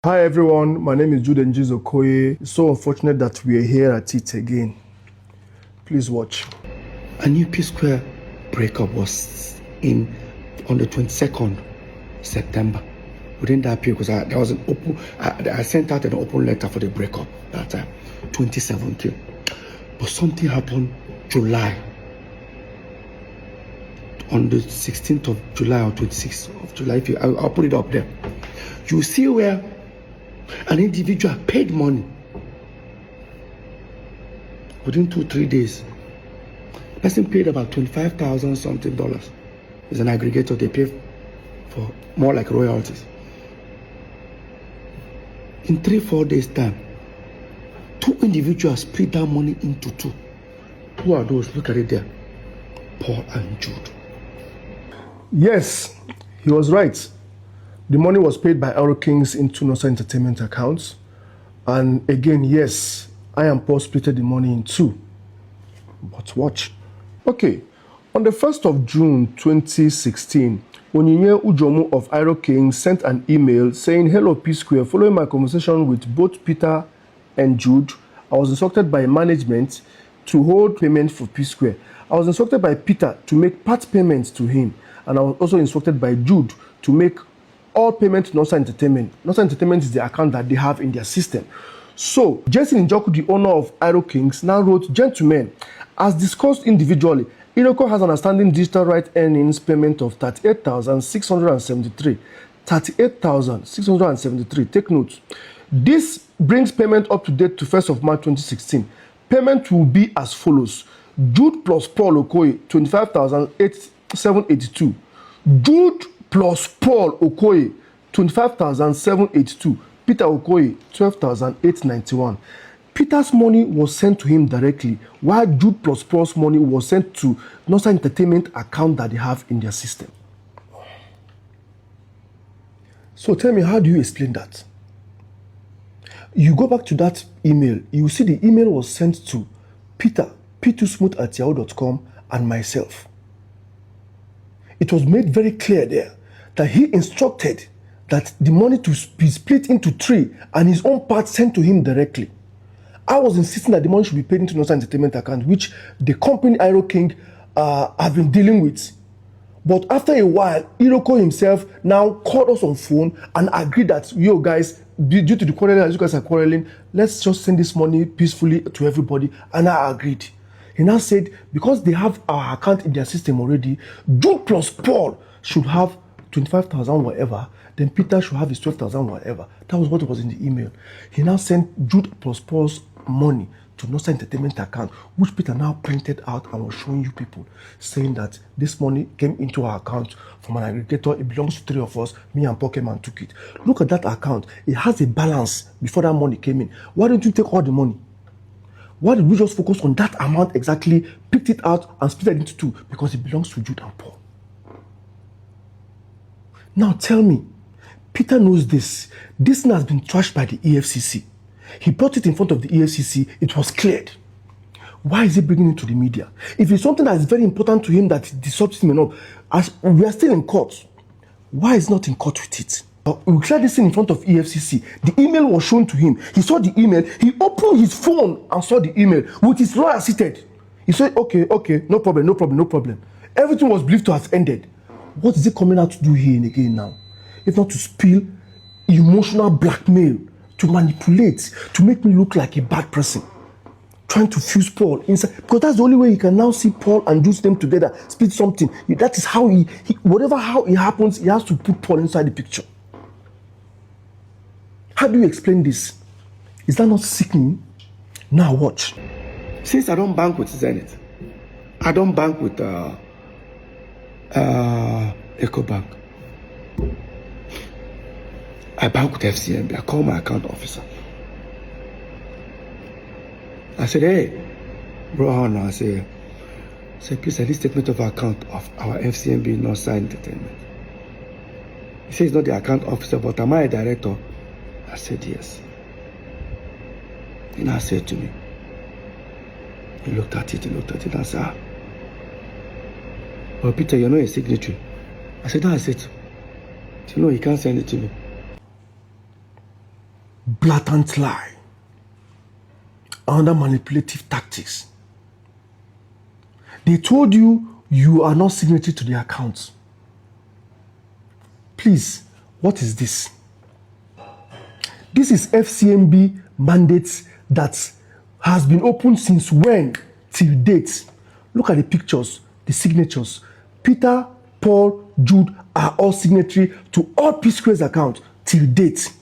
Hi everyone, my name is Jude Okoye. It's so unfortunate that we are here at it again. Please watch. A new P-Square breakup was on the 22nd September. Within that period, because there was an open, I sent out an open letter for the breakup that time, 2017. But something happened July. On the 16th of July or 26th of July, I'll put it up there. You see where an individual paid money within 2-3 days. The person paid about $25,000 something dollars. It's an aggregator, they pay for more like royalties. In 3-4 days time, 2 individuals split that money into 2. Who are those? Look at it there. Paul and Jude. Yes, he was right. The money was paid by Aero Kings into Nosa Entertainment accounts. And again, yes, I and Paul split the money in 2. But watch. Okay, on the 1st of June 2016, Onyinye Ujomu of Aero Kings sent an email saying, "Hello P-Square, following my conversation with both Peter and Jude, I was instructed by management to hold payment for P-Square. I was instructed by Peter to make part payments to him, and I was also instructed by Jude to make all payment to Nosa Entertainment. Nosa Entertainment is the account that they have in their system." So, Jason Njoku, the owner of Aero Kings, now wrote, "Gentlemen, as discussed individually, Iroko has an outstanding digital right earnings payment of 38,673. 38,673. Take note. This brings payment up to date to 1st of March 2016. Payment will be as follows. Jude plus Paul Okoye, 25,782. Jude plus Paul Okoye, 25,782. Peter Okoye, 12,891. Peter's money was sent to him directly, while Jude plus Paul's money was sent to Nosa Entertainment account that they have in their system. So tell me, how do you explain that? You go back to that email, you see the email was sent to Peter, p2smooth@yahoo.com, and myself. It was made very clear there that he instructed that the money to be split into 3 and his own part sent to him directly. I was insisting that the money should be paid into Nosa Entertainment account, which the company Aero King have been dealing with. But after a while, Iroko himself now called us on phone and agreed that, yo guys, due to the quarreling, as you guys are quarreling, let's just send this money peacefully to everybody. And I agreed. He now said, because they have our account in their system already, Jude plus Paul should have 25,000 whatever, then Peter should have his 12,000 whatever. That was what was in the email. He now sent Jude plus Paul's money to Nosa Entertainment account, which Peter now printed out and was showing you people, saying that this money came into our account from an aggregator. It belongs to 3 of us. Me and Paul came and took it. Look at that account. It has a balance before that money came in. Why don't you take all the money? Why did we just focus on that amount exactly, picked it out and split it into 2? Because it belongs to Jude and Paul. Now tell me, Peter knows this. This thing has been trashed by the EFCC. He brought it in front of the EFCC. It was cleared. Why is he bringing it to the media? If it's something that is very important to him that disrupts him enough, as we are still in court, why is he not in court with it? We cleared this thing in front of EFCC. The email was shown to him. He saw the email. He opened his phone and saw the email with his lawyer seated. He said, okay, no problem. Everything was believed to have ended. What is he coming out to do here again now? If not to spill emotional blackmail, to manipulate, to make me look like a bad person, trying to fuse Paul inside, because that's the only way you can now see Paul and Jude them together, split something. That is how he whatever how it happens, he has to put Paul inside the picture. How do you explain this? Is that not sickening? Now watch. Since I don't bank with Zenith, I don't bank with EcoBank. I bank with FCMB. I call my account officer. I said, hey, bro, I say, please, I need statement of account of our FCMB Nosa Entertainment. He says he's not the account officer, but am I a director? I said, yes. He now said to me, he looked at it and I said, well, Peter, you're not a signatory. I said, that's it. He said, no, he can't send it to me. blatant lie, another manipulative tactics. They told you you are not signatory to the account. Please, what is this? This is FCMB mandates that has been open since when till date. Look at the pictures, the signatures. Peter, Paul, Jude are all signatory to all Psquare's account till date.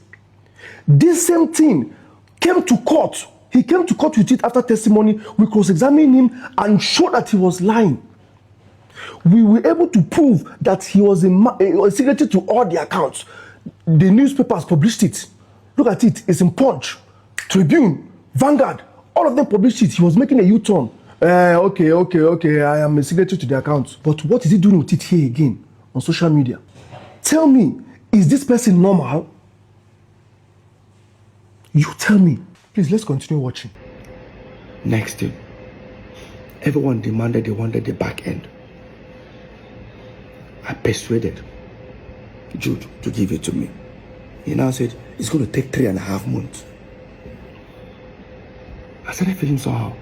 This same thing came to court. He came to court with it after testimony. We cross-examined him and showed that he was lying. We were able to prove that he was a signatory to all the accounts. The newspapers published it. Look at it. It's in Punch, Tribune, Vanguard. All of them published it. He was making a U-turn. Okay. I am a signatory to the account. But what is he doing with it here again on social media? Tell me, is this person normal? You tell me. Please, let's continue watching. Next thing, everyone they wanted the back end. I persuaded Jude to give it to me. He now said it's going to take 3.5 months. I started feeling somehow.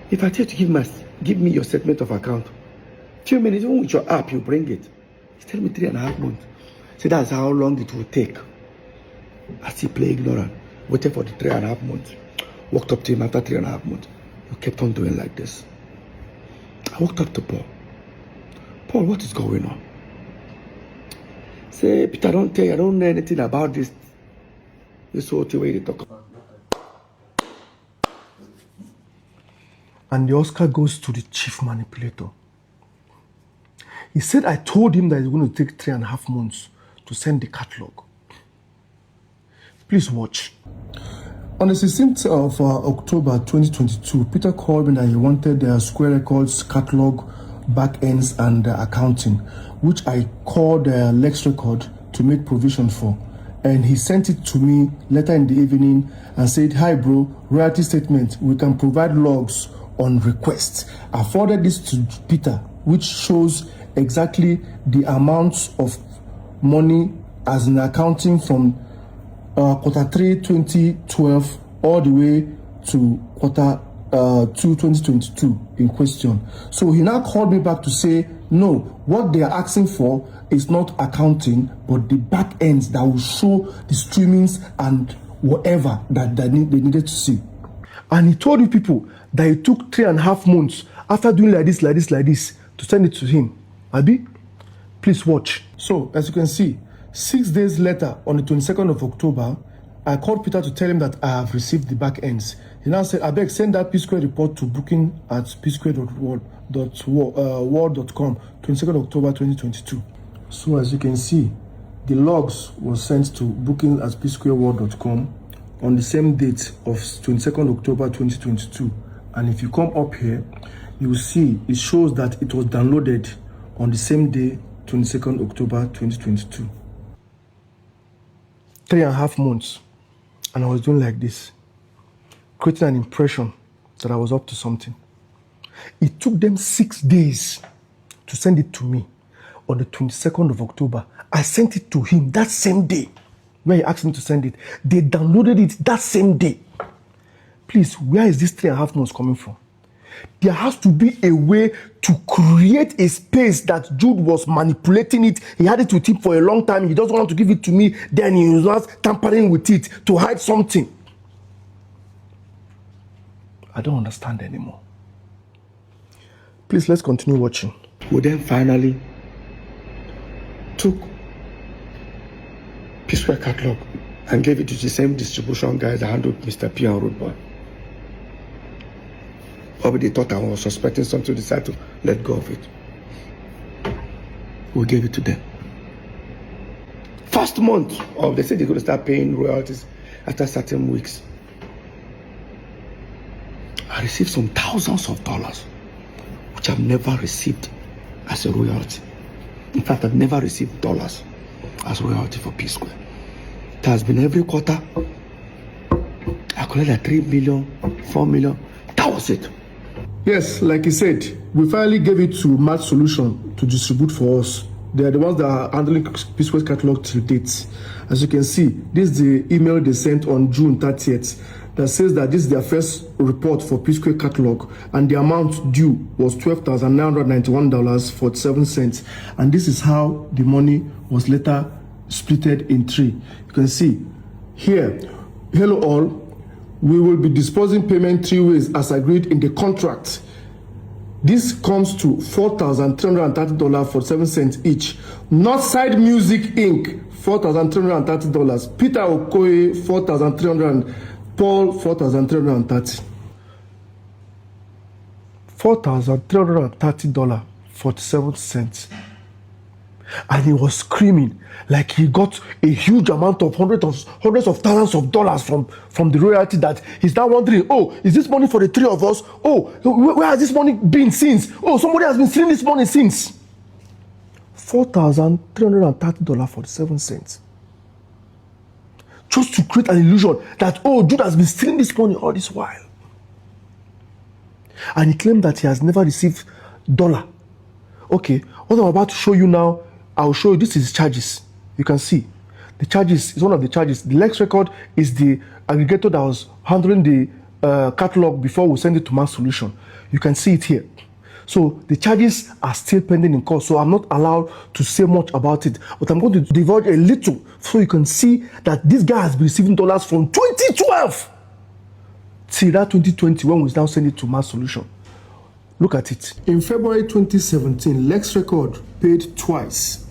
If I tell you to give me your statement of account, few minutes, even with your app, you bring it. He's telling me 3.5 months. So that's how long it will take. I still play ignorant. Waited for the 3.5 months. Walked up to him after 3.5 months. He kept on doing like this. I walked up to Paul. Paul, what is going on? Say, Peter, don't tell you, I don't know anything about this. This whole way they talk about. And the Oscar goes to the chief manipulator. He said, I told him that it's going to take 3.5 months to send the catalog. Please watch. On the 16th of October 2022, Peter called me that he wanted the Square Records catalog, back ends, and accounting, which I called Lex Record to make provision for. And he sent it to me later in the evening and said, hi bro, royalty statement, we can provide logs on request. I forwarded this to Peter, which shows exactly the amounts of money as an accounting from Q3 2012 all the way to Q2 2022 in question. So he now called me back to say, no, what they are asking for is not accounting, but the back ends that will show the streamings and whatever that they needed to see. And he told you people that it took 3.5 months after doing like this to send it to him. Abi, please watch. So, as you can see, 6 days later, on the 22nd of October, I called Peter to tell him that I have received the back ends. He now said, I beg, send that P-Square report to booking at psquare.word.com, 22nd October 2022. So as you can see, the logs was sent to booking at psquare.word.com on the same date of 22nd October 2022. And if you come up here, you will see it shows that it was downloaded on the same day, 22nd October 2022. 3.5 months. And I was doing like this, creating an impression that I was up to something. It took them 6 days to send it to me on the 22nd of October. I sent it to him that same day when he asked me to send it. They downloaded it that same day. Please, where is this 3.5 months coming from? There has to be a way to create a space that Jude was manipulating it. He had it with him for a long time. He doesn't want to give it to me. Then he was not tampering with it to hide something. I don't understand anymore. Please, let's continue watching. We then finally took P-Square catalog and gave it to the same distribution guys that handled Mr. P and Rudeboy. Probably they thought I was suspecting something, decided to let go of it. We gave it to them. First month of, they said they're going to start paying royalties after certain weeks. I received some thousands of dollars, which I've never received as a royalty. In fact, I've never received dollars as royalty for P-Square. It has been every quarter. I collected 3 million, 4 million. That was it. Yes, like he said, we finally gave it to Match Solution to distribute for us. They are the ones that are handling P-Spuare catalog till date. As you can see, this is the email they sent on June 30th that says that this is their first report for Psquare catalog, and the amount due was $12,991.47. And this is how the money was later splitted in three. You can see here, hello all, we will be disposing payment 3 ways as agreed in the contract. This comes to $4,330.47 each. Northside Music Inc. $4,330. Peter Okoye $4,300. Paul $4,330. $4,330.47. And he was screaming like he got a huge amount of hundreds of thousands of dollars from the royalty, that he's now wondering, oh, is this money for the three of us? Oh, where has this money been since? Oh, somebody has been stealing this money since. $4,330.47. Just to create an illusion that, oh, Jude has been stealing this money all this while. And he claimed that he has never received dollar. Okay, what I'm about to show you now, I'll show you, this is charges. You can see the charges is one of the charges. The Lex record is the aggregator that was handling the catalog before we send it to Mass Solution. You can see it here. So the charges are still pending in court, so I'm not allowed to say much about it, but I'm going to divulge a little so you can see that this guy has been receiving dollars from 2012 till that 2020 when we now send it to Mass Solution. Look at it. In February 2017, Lex Record paid twice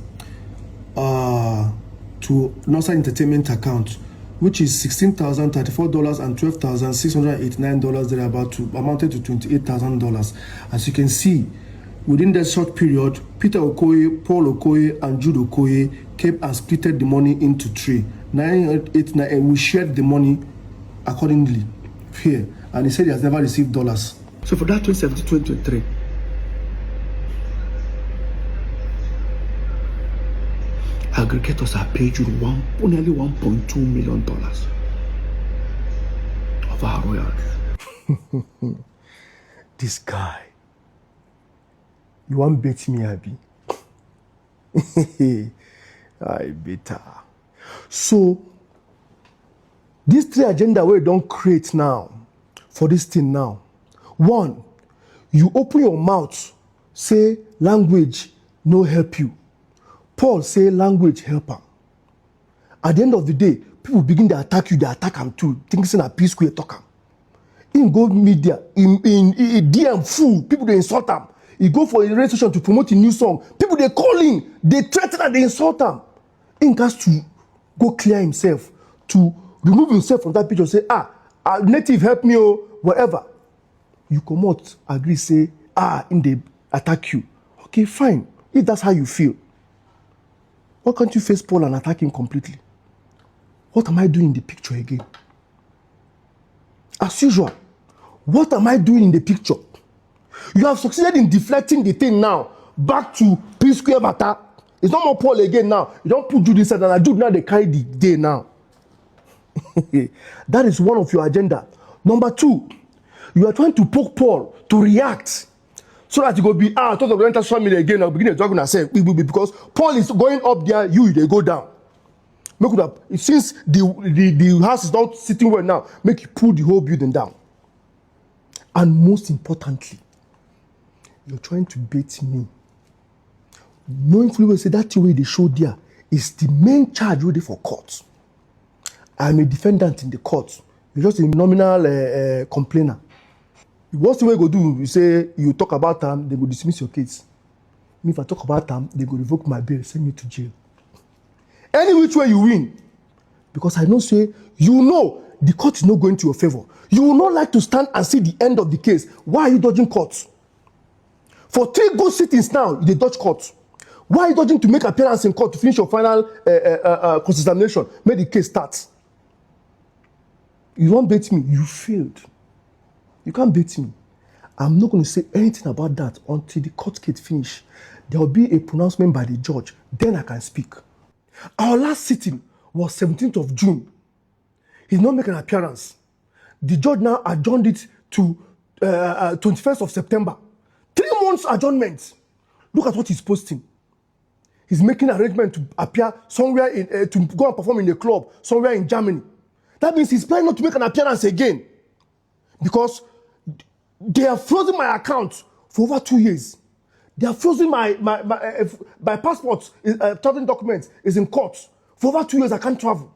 to Northside Entertainment account, which is $16,034 and $12,689 thereabout, to amounted to $28,000. As you can see, within that short period, Peter Okoye, Paul Okoye, and Jude Okoye came and splitted the money into three. 989, and we shared the money accordingly here. And he said he has never received dollars. So for that 2017-2023, aggregators are paid you nearly $1.2 million of our royalties. This guy, you want bet me, Abby? I better. So these three agenda we don't create now for this thing now. One, you open your mouth, say language no help you. Paul say language help him. At the end of the day, people begin to attack you, they attack him too, thinking a P-Square talk him. In go media, in DM full, people they insult him. He go for a radio station to promote a new song. People they call in, they threaten and they insult him. He has to go clear himself, to remove himself from that picture, say, native help me or whatever. You come out, agree, say, in they attack you. Okay, fine. If that's how you feel, why can't you face Paul and attack him completely? What am I doing in the picture again? As usual, what am I doing in the picture? You have succeeded in deflecting the thing now back to P-Square matter. It's not more Paul again now. You don't put Jude inside, and Jude now they carry the day now. That is one of your agenda. Number two, you are trying to poke Paul to react so that you go be talk of the social media again. I'll begin to talk and say because Paul is going up there, they go down. Make it up. Since the house is not sitting well now, make you pull the whole building down. And most importantly, you're trying to bait me. Knowing fully well, say that way they show there is the main charge ready for court. I'm a defendant in the court. You're just a nominal complainer. What's the way you go do? You say you talk about them, they go dismiss your case. If I talk about them, they go revoke my bail, send me to jail. Any which way you win, because I know say you know the court is not going to your favor. You will not like to stand and see the end of the case. Why are you dodging court? For 3 good sittings now, they dodge court. Why are you dodging to make appearance in court to finish your final cross-examination? Make the case start. You won't bait me. You failed. You can't bait me. I'm not going to say anything about that until the court case finish. There will be a pronouncement by the judge. Then I can speak. Our last sitting was 17th of June. He's not making an appearance. The judge now adjourned it to 21st of September. 3 months adjournment. Look at what he's posting. He's making arrangement to appear somewhere to go and perform in a club somewhere in Germany. That means he's planning not to make an appearance again because they have frozen my account for over 2 years. They have frozen my passport, traveling documents is in court. For over 2 years, I can't travel.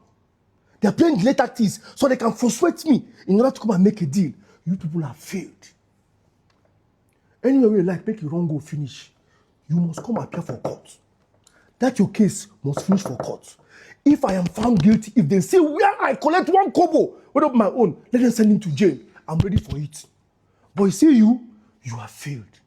They are playing delay tactics so they can frustrate me in order to come and make a deal. You people have failed. Anyway, you like, make your wrong go finish. You must come appear for court. That your case must finish for court. If I am found guilty, if they say where I collect 1 kobo, what of my own, let them send him to jail. I'm ready for it. But you see, you have failed.